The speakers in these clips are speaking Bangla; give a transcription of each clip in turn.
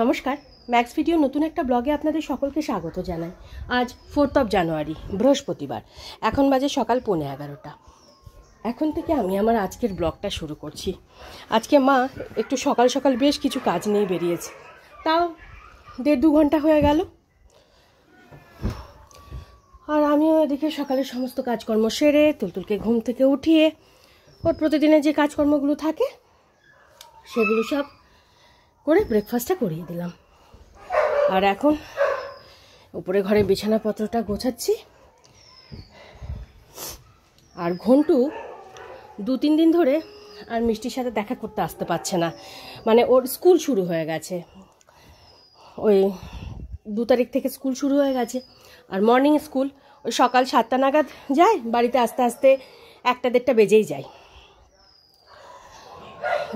নমস্কার, ম্যাক্স ভিডিও নতুন একটা ব্লগে আপনাদের সকলকে স্বাগত জানাই। আজ 4 জানুয়ারি বৃহস্পতিবার। এখন বাজে সকাল 11:15। এখন থেকে আমি আমার আজকের ব্লগটা শুরু করছি। আজকে মা একটু সকাল সকাল বেশ কিছু কাজ নিয়ে বেরিয়েছে, তাও 1.5-2 ঘন্টা হয়ে গেল। আর আমিও এদিকে সকালের সমস্ত কাজকর্ম সেরে তুলতুলকে ঘুম থেকে উঠিয়ে ওর প্রতিদিনের যে কাজকর্মগুলো থাকে সেগুলো সব করে ব্রেকফাস্টটা করিয়ে দিলাম। আর এখন উপরে ঘরে বিছানাপত্রটা গোছাচ্ছি। আর ঘন্টু 2-3 দিন ধরে আর মিষ্টির সাথে দেখা করতে আসতে পারছে না, মানে ওর স্কুল শুরু হয়ে গেছে। ওই 2 তারিখ থেকে স্কুল শুরু হয়ে গেছে, আর মর্নিং স্কুল ওই সকাল 7টা নাগাদ যায়, বাড়িতে আস্তে আস্তে 1-1:30 বেজেই যায়।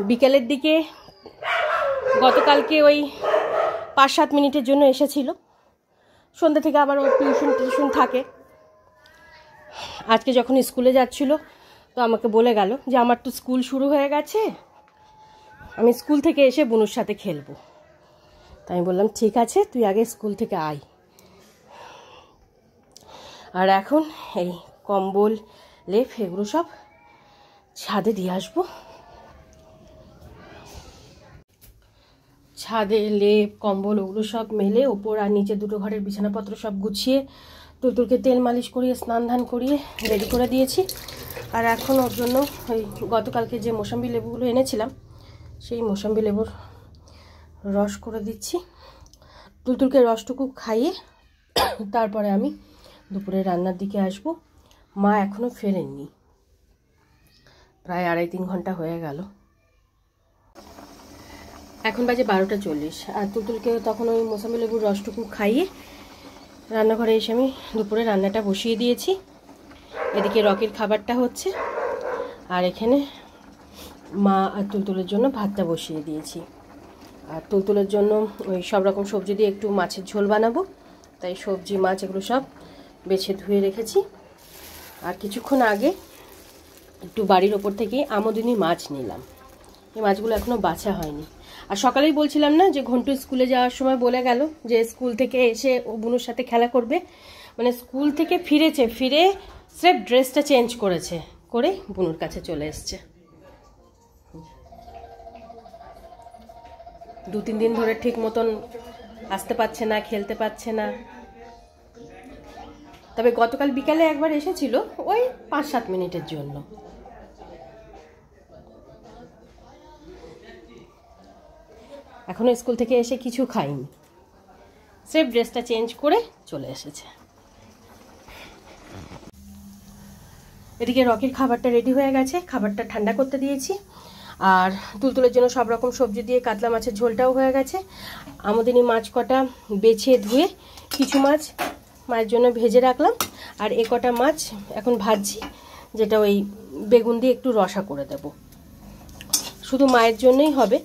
বিকেলের দিকে গতকালকে ওই 5-7 মিনিটের জন্য এসেছিল, সন্ধ্যা থেকে আবার ওর টিউশন থাকে। আজকে যখন স্কুলে যাচ্ছিল তো আমাকে বলে গেল যে আমার তো স্কুল শুরু হয়ে গেছে, আমি স্কুল থেকে এসে বুনুর সাথে খেলবো। তাই আমি বললাম ঠিক আছে, তুই আগে স্কুল থেকে আয়। আর এখন এই কম্বল লেপ এগুলো সব ছাদে দিয়ে আসবো। ছাদে লেপ কম্বল ওগুলো সব মেলে ওপর আর নিচে দুটো ঘরের বিছানাপত্র সব গুছিয়ে তুলতুলকে তেল মালিশ করিয়ে স্নান ধান করিয়ে রেডি করে দিয়েছি। আর এখন ওর জন্য ওই গতকালকে যে মৌসম্বি লেবুগুলো এনেছিলাম সেই মৌসম্বি লেবুর রস করে দিচ্ছি। তুলতুলকে রসটুকু খাইয়ে তারপরে আমি দুপুরে রান্নার দিকে আসব। মা এখনও ফেরেননি, প্রায় 2.5-3 ঘন্টা হয়ে গেল। এখন বাজে 12:40। আর তুলতুলকে তখন ওই মৌসম্বি লেবুর রসটুকু খাইয়ে রান্নাঘরে এসে আমি দুপুরে রান্নাটা বসিয়ে দিয়েছি। এদিকে রকির খাবারটা হচ্ছে, আর এখানে মা আর তুলতুলের জন্য ভাতটা বসিয়ে দিয়েছি। আর তুলতুলের জন্য ওই সব রকম সবজি দিয়ে একটু মাছের ঝোল বানাবো, তাই সবজি মাছ এগুলো সব বেছে ধুয়ে রেখেছি। আর কিছুক্ষণ আগে একটু বাড়ির ওপর থেকে আমোদিনী মাছ নিলাম, এই মাছগুলো এখনও বাছা হয়নি। আর সকালেই বলছিলাম না যে ঘন্টু স্কুলে যাওয়ার সময় বলে গেল যে স্কুল থেকে এসে ও বুনুর সাথে খেলা করবে, মানে স্কুল থেকে ফিরেছে, ফিরে স্রেফ ড্রেসটা চেঞ্জ করেছে, করে বুনুর কাছে চলে এসছে। 2-3 দিন ধরে ঠিক মতন আসতে পারছে না, খেলতে পারছে না। তবে গতকাল বিকালে একবার এসেছিল ওই 5-7 মিনিটের জন্য। এখনো স্কুল থেকে এসে কিছু খাইনি, স্রেফ ড্রেসটা চেঞ্জ করে চলে এসেছে। এদিকে রকির খাবারটা রেডি হয়ে গেছে, খাবারটা ঠান্ডা করতে দিয়েছি। আর তুলতুলের জন্য সব রকম সবজি দিয়ে কাতলা মাছের ঝোলটাও হয়ে গেছে। আমোদিনী মাছ কটা বেছে ধুয়ে কিছু মাছ মায়ের জন্য ভেজে রাখলাম, আর এ কটা মাছ এখন ভাজছি, যেটা ওই বেগুন দিয়ে একটু রসা করে দেব। শুধু মায়ের জন্যই হবে।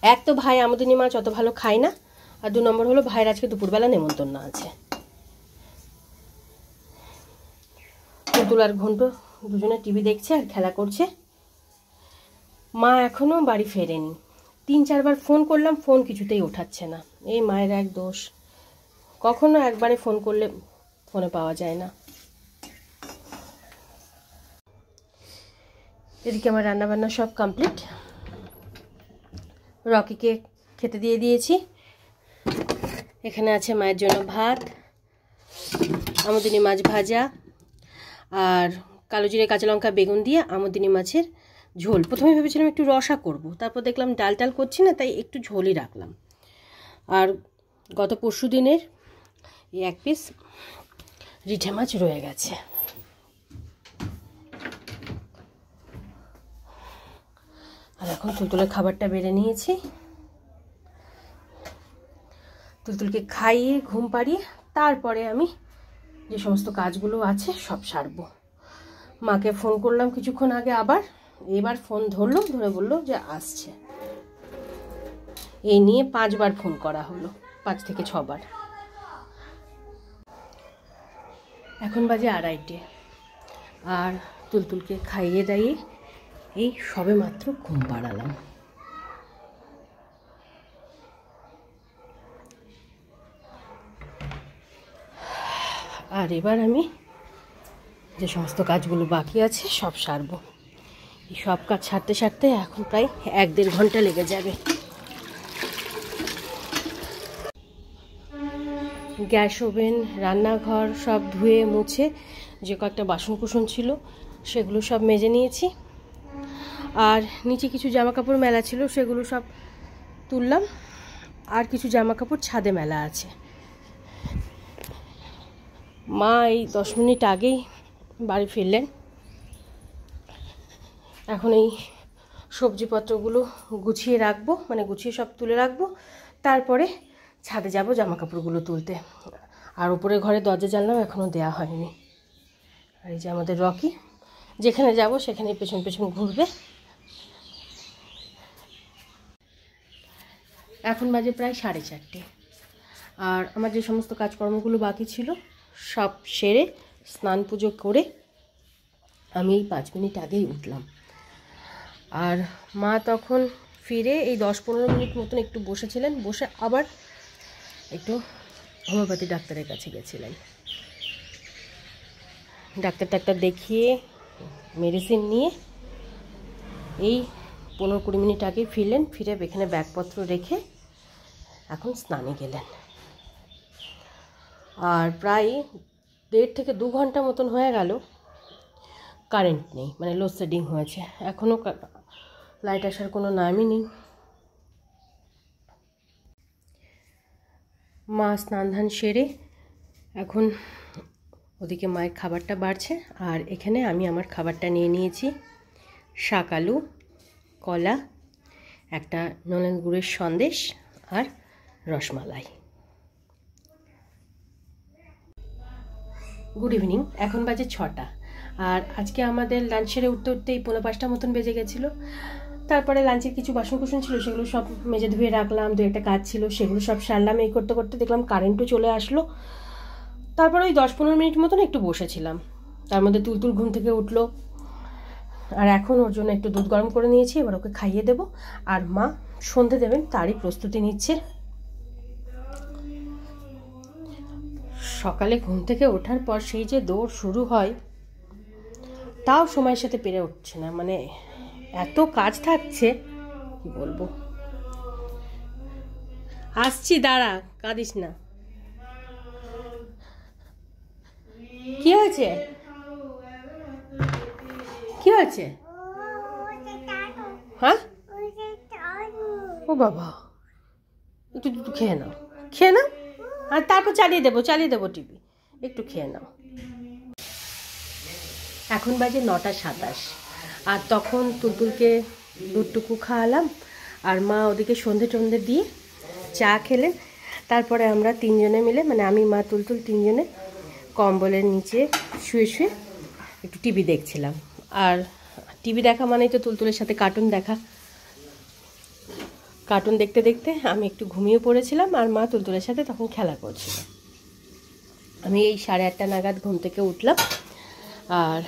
এক তো ভাই আমোদিনী মাছ অত ভালো খায় না, আর 2 নম্বর হলো ভাইয়ের আজকে দুপুরবেলা নেমন্তন্ন আছে। তুলতুল আর ঘন্টু দুজনে টিভি দেখছে আর খেলা করছে। মা এখনো বাড়ি ফেরেনি। 3-4 বার ফোন করলাম, ফোন কিছুতেই ওঠাচ্ছে না। এই মায়ের এক দোষ, কখনো একবারে ফোন করলে ফোনে পাওয়া যায় না। এদিকে আমার রান্নাবান্না সব কমপ্লিট। রকিকে খেতে দিয়ে দিয়েছি। এখানে আছে মায়ের জন্য ভাত, আমোদিনী মাছ ভাজা, আর কালো জিরে কাঁচা লঙ্কা বেগুন দিয়ে আমোদিনী মাছের ঝোল। প্রথমে ভেবেছিলাম একটু রসা করব, তারপর দেখলাম ডাল টাল করছি না, তাই একটু ঝোলই রাখলাম। আর গত পরশু দিনের এই 1 পিস রিঠে মাছ রয়ে গেছে। আর এখন তুলতুলের খাবারটা বেড়ে নিয়েছি। তুলতুলকে খাইয়ে ঘুম পাড়িয়ে তারপরে আমি যে সমস্ত কাজগুলো আছে সব সারবো। মাকে ফোন করলাম কিছুক্ষণ আগে, আবার এবার ফোন ধরলো, ধরে বললো যে আসছে। এই নিয়ে 5 বার ফোন করা হলো, 5 থেকে 6 বার। এখন বাজে 2:30, আর তুলতুলকে খাইয়ে দাইয়ে এই সবে মাত্র ঘুম পাড়ালাম। আর এবার আমি যে সমস্ত কাজগুলো বাকি আছে সব সারবো। এই সব কাজ সারতে সারতে এখন প্রায় 1-1.5 ঘন্টা লেগে যাবে। গ্যাস ওভেন, রান্নাঘর সব ধুয়ে মুছে যে কয়েকটা বাসন কুসন ছিল সেগুলো সব মেজে নিয়েছি। আর নিচে কিছু জামা কাপড় মেলা ছিল সেগুলো সব তুললাম। আর কিছু জামা কাপড় ছাদে মেলা আছে। মা এই 10 মিনিট আগেই বাড়ি ফিরলেন। এখন এই সবজিপত্রগুলো গুছিয়ে রাখবো, মানে গুছিয়ে সব তুলে রাখবো, তারপরে ছাদে যাব জামা কাপড়গুলো তুলতে। আর উপরে ঘরে দরজা জানলাও এখনও দেওয়া হয়নি। আর এই যে আমাদের রকি, যেখানে যাব সেখানে পেছন পেছন ঘুরবে। এখন বাজে প্রায় 4:30। আর আমার যে সমস্ত কাজকর্মগুলো বাকি ছিল সব সেরে স্নান পুজো করে আমি এই 5 মিনিট আগেই উঠলাম। আর মা তখন ফিরে এই 10-15 মিনিট মতন একটু বসেছিলেন, বসে আবার একটু হোমিওপ্যাথি ডাক্তারের কাছে গেছিলেন। ডাক্তার দেখিয়ে মেডিসিন নিয়ে এই 15-20 মিনিট আগে ফিরলেন। ফিরে এখানে ব্যাগপত্র রেখে এখন স্নানে গেলেন। আর প্রায় 1.5 থেকে 2 ঘন্টা মতন হয়ে গেল কারেন্ট নেই, মানে লোডশেডিং হয়েছে। এখনও লাইট আসার কোনো নামই নেই। মা স্নান ধান সেরে এখন ওদিকে মায়ের খাবারটা বাড়ছে। আর এখানে আমি আমার খাবারটা নিয়ে নিয়েছি। শাক আলু, কলা, একটা নলেন গুড়ের সন্দেশ আর রসমালাই। Good evening. এখন বাজে 6টা। আর আজকে আমাদের লাঞ্চ সেরে উঠতে উঠতেই 4:45 মতন বেজে গেছিলো। তারপরে লাঞ্চের কিছু বাসন কুসন ছিল সেগুলো সব মেজে ধুয়ে রাখলাম। 2-একটা কাজ ছিল সেগুলো সব সারলাম। এই করতে করতে দেখলাম কারেন্টও চলে আসলো। তারপরে ওই 10-15 মিনিট মতন একটু বসেছিলাম। তার মধ্যে তুলতুল ঘুম থেকে উঠলো। আর এখন ওর জন্য একটু দুধ গরম করে নিয়েছি, এবার ওকে খাইয়ে দেবো। আর মা সন্ধে দেবেন তারই প্রস্তুতি নিচ্ছে। সকালে ঘুম থেকে ওঠার পর সেই যে দৌড় শুরু হয়, তাও সময়ের সাথে পেরে উঠছে না। মানে এত কাজ থাকছে, কি বলবো। আসছি, দাঁড়া, কাঁদিস না। কি হয়েছে? কি হয়েছে? হ্যাঁ, ও বাবা, একটু দুধ খেয়ে নাও, খেয়ে নাও। আর তারপর চালিয়ে দেবো টিভি। একটু খেয়ে নাও। এখন বাজে 9:27। আর তখন তুলতুলকে দুধটুকু খাওয়ালাম। আর মা ওদিকে সন্ধে টন্ধে দিয়ে চা খেলেন। তারপরে আমরা 3 জনে মিলে, মানে আমি, মা, তুলতুল 3 জনে কম্বলের নিচে শুয়ে শুয়ে একটু টিভি দেখছিলাম। আর টিভি দেখা মানেই তো তুলতুলের সাথে কার্টুন দেখা। কার্টুন দেখতে দেখতে আমি একটু ঘুমিয়ে পড়েছিলাম। আর মা তুলতুলের সাথে তখন খেলা করছিল। আমি এই 8:30 নাগাদ ঘুম থেকে উঠলাম। আর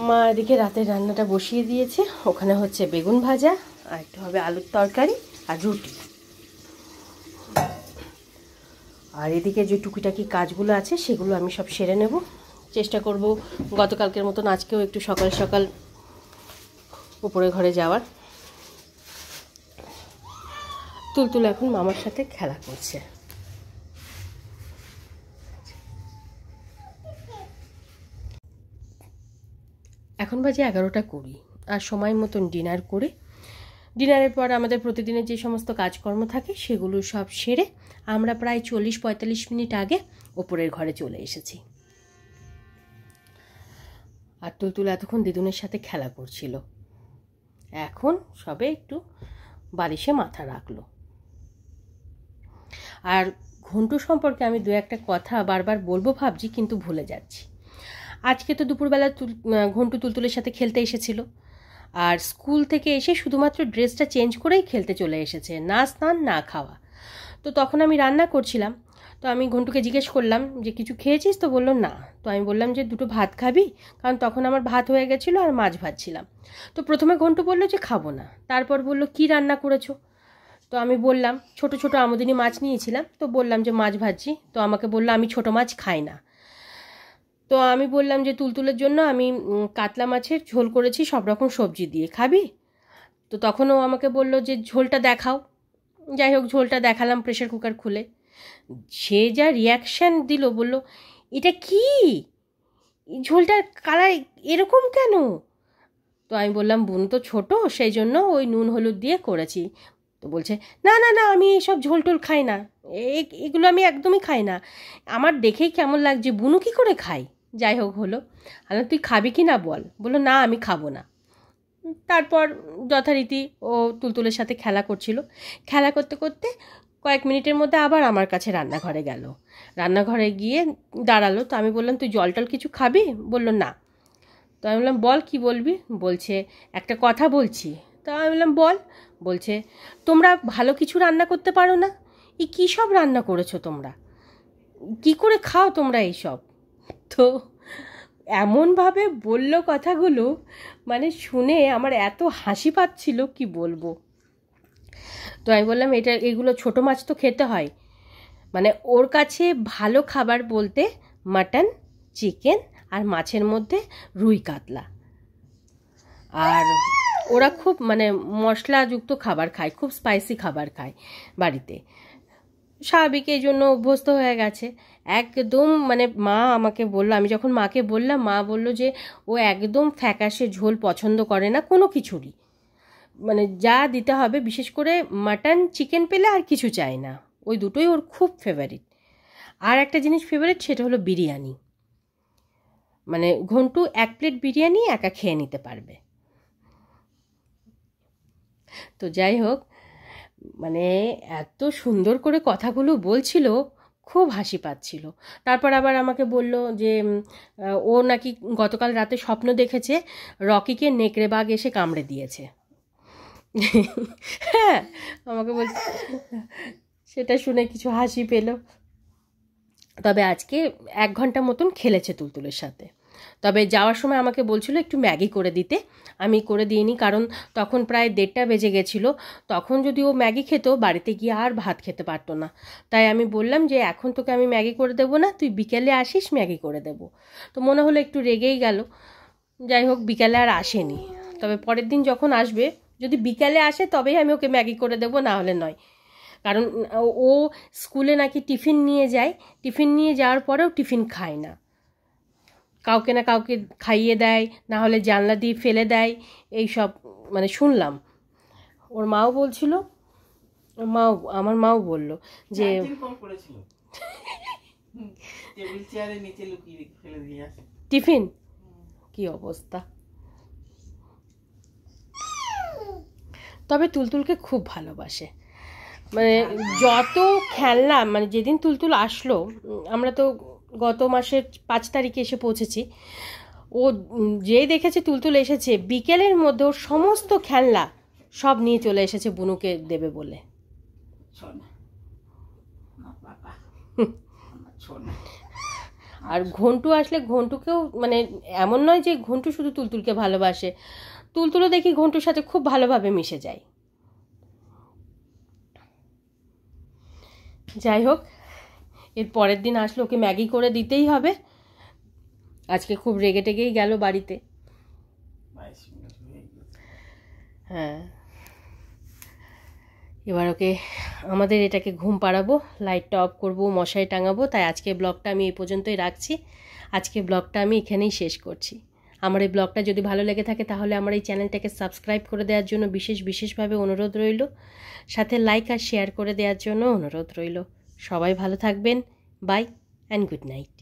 মা এদিকে রাতের রান্নাটা বসিয়ে দিয়েছে। ওখানে হচ্ছে বেগুন ভাজা, আর একটু হবে আলুর তরকারি আর রুটি। আর এদিকে যে টুকিটাকি কাজগুলো আছে সেগুলো আমি সব সেরে নেব। চেষ্টা করব গতকালকের মতন আজকেও একটু সকাল সকাল উপরে ঘরে যাওয়ার। তুলতুল এখন মামার সাথে খেলা করছে। এখন বাজে 11:20। আর সময় মতন ডিনার করে, ডিনারের পর আমাদের প্রতিদিনের যে সমস্ত কাজকর্ম থাকে সেগুলো সব সেরে আমরা প্রায় 40-45 মিনিট আগে ওপরের ঘরে চলে এসেছি। আর তুলতুল এতক্ষণ দিদুনের সাথে খেলা করছিল। এখন সবে একটু বালিশে মাথা রাখলো। আর ঘন্টু সম্পর্কে আমি 2-একটা কথা বারবার বলবো ভাবছি, কিন্তু ভুলে যাচ্ছি। আজকে তো দুপুরবেলা ঘন্টু তুলতুলের সাথে খেলতে এসেছিল। আর স্কুল থেকে এসে শুধুমাত্র ড্রেসটা চেঞ্জ করেই খেলতে চলে এসেছে, না স্নান না খাওয়া। তো তখন আমি রান্না করছিলাম। তো আমি ঘন্টুকে জিজ্ঞেস করলাম যে কিছু খেয়েছিস? তো বললো না। তো আমি বললাম যে 2টো ভাত খাবি? কারণ তখন আমার ভাত হয়ে গেছিলো আর মাছ ভাজছিলাম। তো প্রথমে ঘন্টু বললো যে খাবো না। তারপর বললো কি রান্না করেছো? তো আমি বললাম ছোট ছোট আমুদিনী মাছ নিয়েছিলাম, তো বললাম যে মাছ ভাজছি, তো আমাকে বললো আমি ছোট মাছ খাই না। তো আমি বললাম যে তুলতুলের জন্য আমি কাতলা মাছের ঝোল করেছি সব রকম সবজি দিয়ে, খাবি? তো তখনও আমাকে বলল যে ঝোলটা দেখাও। যাই হোক ঝোলটা দেখালাম প্রেশার কুকার খুলে। সে যা রিয়াকশান দিল, বলল এটা কি, ঝোলটার কালার এরকম কেন? তো আমি বললাম বুন তো ছোটো, সেই জন্য ওই নুন হলুদ দিয়ে করেছি। তো বলছে না না না, আমি এইসব ঝোল টোল খাই না, এগুলো আমি একদমই খাই না, আমার দেখেই কেমন লাগছে, বুনু কী করে খাই। যাই হোক হলো, আরে তুই খাবি কি না বল। বললো না আমি খাবো না। তারপর যথারীতি ও তুলতুলের সাথে খেলা করছিল, খেলা করতে করতে কয়েক মিনিটের মধ্যে আবার আমার কাছে রান্নাঘরে গেল। রান্নাঘরে গিয়ে দাঁড়ালো, তো আমি বললাম তুই জল টল কিছু খাবি? বললো না। তো আমি বললাম বল কি বলবি? বলছে একটা কথা বলছি। তো আমি বললাম বল। বলছে তোমরা ভালো কিছু রান্না করতে পারো না, এই কী সব রান্না করেছো তোমরা, কি করে খাও তোমরা এইসব? তো এমনভাবে বলল কথাগুলো, মানে শুনে আমার এত হাসি পাচ্ছিল কি বলবো। তো আমি বললাম এগুলো ছোটো মাছ তো খেতে হয়, মানে ওর কাছে ভালো খাবার বলতে মাটন, চিকেন আর মাছের মধ্যে রুই কাতলা। আর ওরা খুব মানে মশলাযুক্ত খাবার খায়, খুব স্পাইসি খাবার খায় বাড়িতে, স্বাভাবিক এই জন্য অভ্যস্ত হয়ে গেছে একদম। মানে মা আমাকে বললো, আমি যখন মাকে বললাম, মা বললো যে ও একদম ফ্যাকাশে ঝোল পছন্দ করে না কোনো কিছুরই, মানে যা দিতে হবে, বিশেষ করে মাটন চিকেন পেলে আর কিছু চায় না, ওই দুটোই ওর খুব ফেভারিট। আর একটা জিনিস ফেভারিট, সেটা হলো বিরিয়ানি, মানে ঘন্টু 1 প্লেট বিরিয়ানি একা খেয়ে নিতে পারবে। তো যাই হোক, মানে এত সুন্দর করে কথাগুলো বলছিল, খুব হাসি পাচ্ছিল। তারপর আবার আমাকে বলল যে ও নাকি গতকাল রাতে স্বপ্ন দেখেছে রকিকে নেকড়ে বাঘ এসে কামড়ে দিয়েছে। হ্যাঁ আমাকে বলছে, সেটা শুনে কিছু হাসি পেল। তবে আজকে 1 ঘন্টা মতন খেলেছে তুলতুলের সাথে। তবে যাওয়ার সময় আমাকে বলছিল একটু ম্যাগি করে দিতে, আমি করে দিইনি, কারণ তখন প্রায় 1:30 বেজে গেছিলো। তখন যদি ও ম্যাগি খেত বাড়িতে গিয়ে আর ভাত খেতে পারতো না। তাই আমি বললাম যে এখন তোকে আমি ম্যাগি করে দেবো না, তুই বিকেলে আসিস ম্যাগি করে দেবো। তো মনে হলো একটু রেগেই গেল। যাই হোক বিকেলে আর আসেনি, তবে পরের দিন যখন আসবে, যদি বিকেলে আসে তবেই আমি ওকে ম্যাগি করে দেবো, না হলে নয়। কারণ ও স্কুলে নাকি টিফিন নিয়ে যায়, টিফিন নিয়ে যাওয়ার পরেও টিফিন খায় না, কাউকে না কাউকে খাইয়ে দেয়, না হলে জানলা দিয়ে ফেলে দেয়, এই সব মানে শুনলাম। ওর মাও বলছিল, ওর মাও, আমার মাও বলল যে টিফিন কি অবস্থা। তবে তুলতুলকে খুব ভালোবাসে, মানে যত খেলনা, মানে যেদিন তুলতুল আসলো, আমরা তো গত মাসের 5 তারিখে এসে পৌঁছেছি, ও যেই দেখেছে তুলতুল এসেছে, বিকেলের মধ্যে ওর সমস্ত খেলনা সব নিয়ে চলে এসেছে বুনুকে দেবে বলে। আর ঘন্টু আসলে ঘন্টুকেও, মানে এমন নয় যে ঘন্টু শুধু তুলতুলকে ভালোবাসে, তুলতুলও দেখি ঘন্টুর সাথে খুব ভালোভাবে মিশে যায়। যাই হোক, এর পরের দিন আসলে ওকে ম্যাগি করে দিতেই হবে। আজকে খুব রেগে টেগেই গেল বাড়িতে। হ্যাঁ, এবার ওকে আমাদের এটাকে ঘুম পাড়াবো, লাইটটা অফ করবো, মশারি টাঙাবো। তাই আজকে ব্লগটা আমি এই পর্যন্তই রাখছি। আজকে ব্লগটা আমি এখানেই শেষ করছি। আমার এই ব্লগটা যদি ভালো লেগে থাকে তাহলে আমার এই চ্যানেলটাকে সাবস্ক্রাইব করে দেওয়ার জন্য বিশেষভাবে অনুরোধ রইল, সাথে লাইক আর শেয়ার করে দেওয়ার জন্য অনুরোধ রইল। সবাই ভালো থাকবেন। Bye and good night.